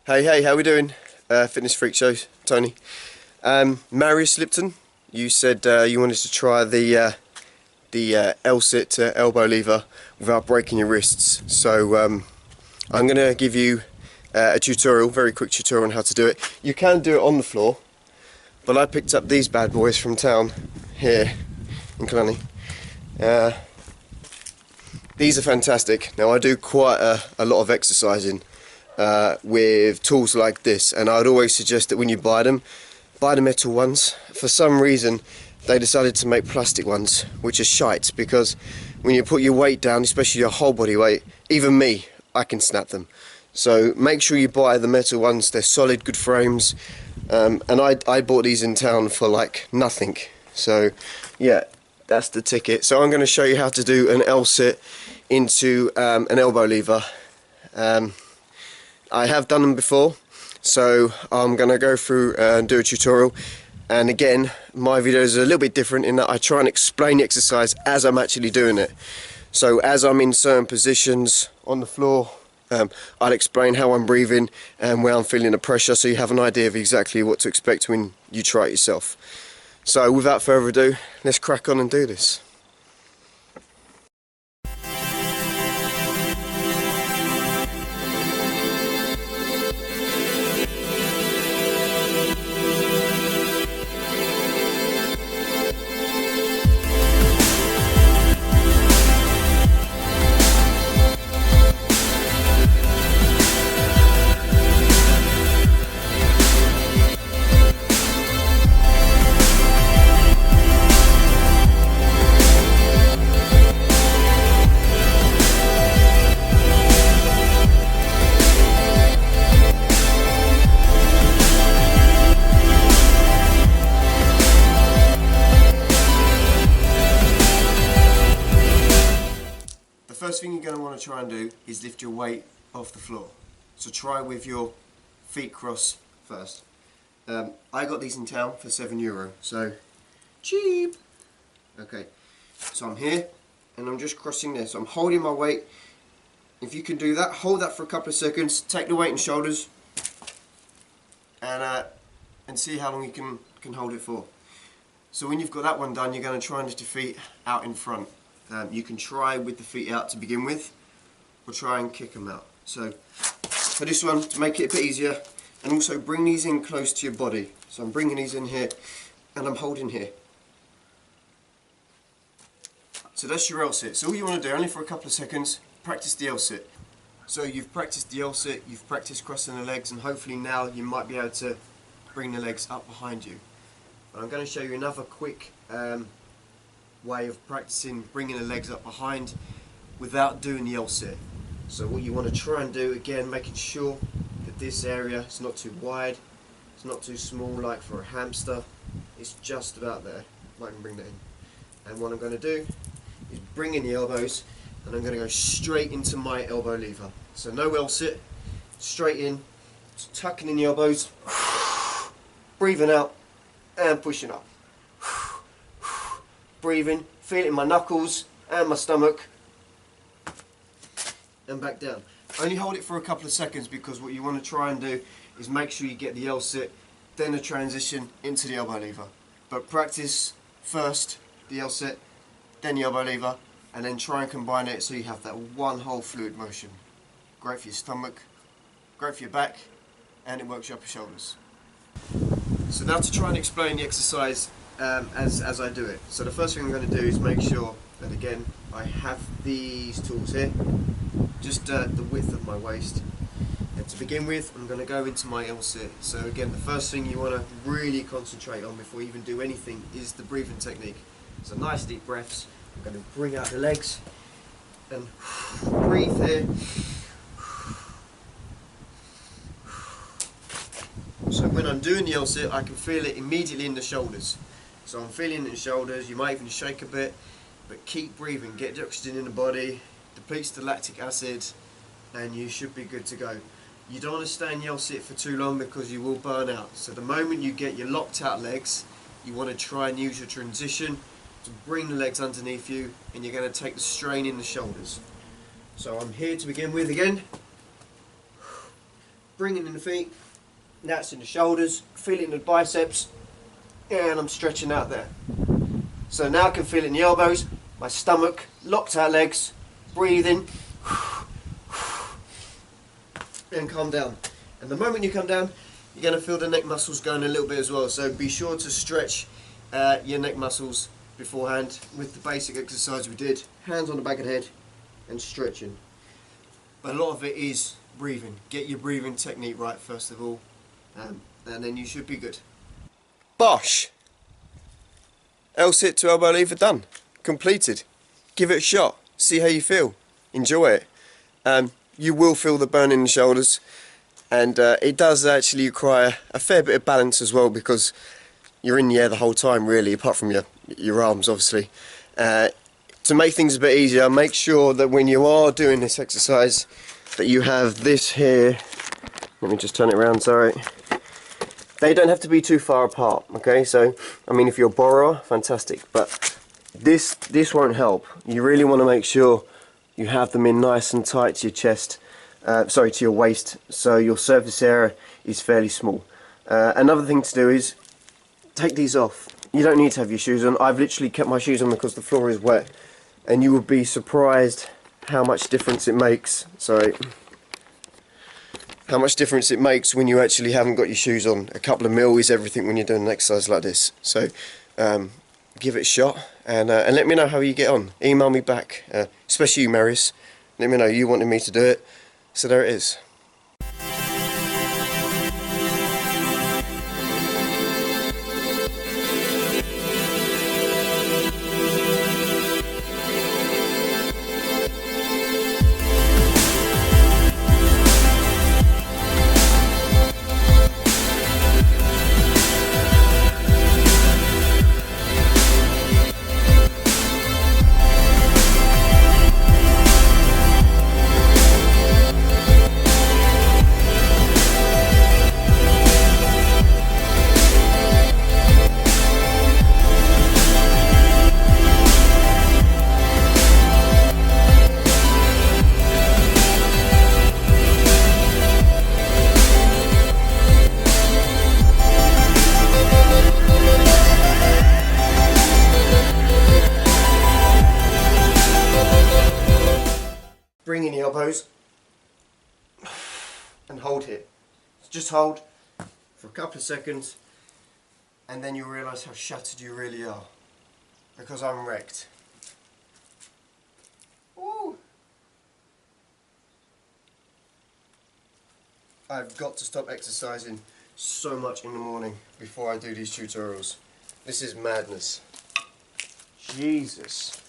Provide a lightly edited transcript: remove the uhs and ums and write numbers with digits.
Hey, how we doing? Fitness Freak Show, Tony. Marius Lipton, you said you wanted to try the L-sit elbow lever without breaking your wrists. So I'm going to give you a tutorial, very quick tutorial on how to do it. You can do it on the floor, but I picked up these bad boys from town here in Calisthenics. These are fantastic. Now I do quite a lot of exercising with tools like this, and I'd always suggest that when you buy them, buy the metal ones. For some reason they decided to make plastic ones, which are shite, because when you put your weight down, especially your whole body weight, even me, I can snap them. So make sure you buy the metal ones. They're solid, good frames, and I bought these in town for like nothing. So yeah, that's the ticket. So I'm going to show you how to do an L-sit into an elbow lever. I have done them before, so I'm going to go through and do a tutorial. And again, my videos are a little bit different in that I try and explain the exercise as I'm actually doing it. So as I'm in certain positions on the floor, I'll explain how I'm breathing and where I'm feeling the pressure, so you have an idea of exactly what to expect when you try it yourself. So without further ado, let's crack on and do this. First thing you're going to want to try and do is lift your weight off the floor. So try with your feet crossed first. I got these in town for €7, so cheap. Okay, so I'm here and I'm just crossing there. So I'm holding my weight. If you can do that, hold that for a couple of seconds. Take the weight in shoulders and see how long you can hold it for. So when you've got that one done, you're going to try and lift your feet out in front. You can try with the feet out to begin with, or try and kick them out. So for this one, to make it a bit easier, and also bring these in close to your body. So I'm bringing these in here, and I'm holding here. So that's your L-sit. So all you want to do, only for a couple of seconds, practice the L-sit. So you've practiced the L-sit, you've practiced crossing the legs, and hopefully now you might be able to bring the legs up behind you. But I'm going to show you another quick way of practicing bringing the legs up behind without doing the L-sit. So what you want to try and do, again, making sure that this area is not too wide, it's not too small like for a hamster, it's just about there. If I can bring that in. And what I'm going to do is bring in the elbows, and I'm going to go straight into my elbow lever. So no L-sit, straight in, tucking in the elbows, breathing out and pushing up. Breathing, feel it in my knuckles and my stomach, and back down. Only hold it for a couple of seconds, because what you want to try and do is make sure you get the L-sit, then the transition into the elbow lever. But practice first the L-sit, then the elbow lever, and then try and combine it so you have that one whole fluid motion. Great for your stomach, great for your back, and it works your upper shoulders. So now to try and explain the exercise as I do it. So the first thing I'm going to do is make sure that, again, I have these tools here, just the width of my waist. And to begin with, I'm going to go into my L-sit. So again, the first thing you want to really concentrate on before you even do anything is the breathing technique. So nice deep breaths. I'm going to bring out the legs and breathe here. So when I'm doing the L-sit, I can feel it immediately in the shoulders. So I'm feeling it in the shoulders, you might even shake a bit, but keep breathing, get the oxygen in the body, depletes the lactic acid, and you should be good to go. You don't want to stay in the L-sit for too long, because you will burn out. So the moment you get your locked out legs, you want to try and use your transition to bring the legs underneath you, and you're going to take the strain in the shoulders. So I'm here to begin with again. bringing in the feet, that's in the shoulders, feel it in the biceps, and I'm stretching out there. So now I can feel it in the elbows, my stomach, locked out legs, breathing, and calm down. And the moment you come down, you're going to feel the neck muscles going a little bit as well. So be sure to stretch your neck muscles beforehand with the basic exercise we did. Hands on the back of the head and stretching. But a lot of it is breathing. Get your breathing technique right first of all, and then you should be good. Bosh! L-sit to elbow lever done. Completed. Give it a shot. See how you feel. Enjoy it. You will feel the burn in the shoulders, and it does actually require a fair bit of balance as well, because you're in the air the whole time really, apart from your arms obviously. To make things a bit easier, make sure that when you are doing this exercise that you have this here. Let me just turn it around, sorry. They don't have to be too far apart, okay? So, I mean, if you're a borrower, fantastic, but this won't help. You really want to make sure you have them in nice and tight to your chest, to your waist, so your surface area is fairly small. Another thing to do is take these off. You don't need to have your shoes on. I've literally kept my shoes on because the floor is wet, and you would be surprised how much difference it makes. Sorry. How much difference it makes when you actually haven't got your shoes on. A couple of mil is everything when you're doing an exercise like this. So give it a shot, and let me know how you get on. Email me back, especially you, Marius. Let me know you wanted me to do it. So there it is. Bring in the elbows and hold here. Just hold for a couple of seconds, and then you'll realise how shattered you really are, because I'm wrecked. Woo. I've got to stop exercising so much in the morning before I do these tutorials. This is madness. Jesus.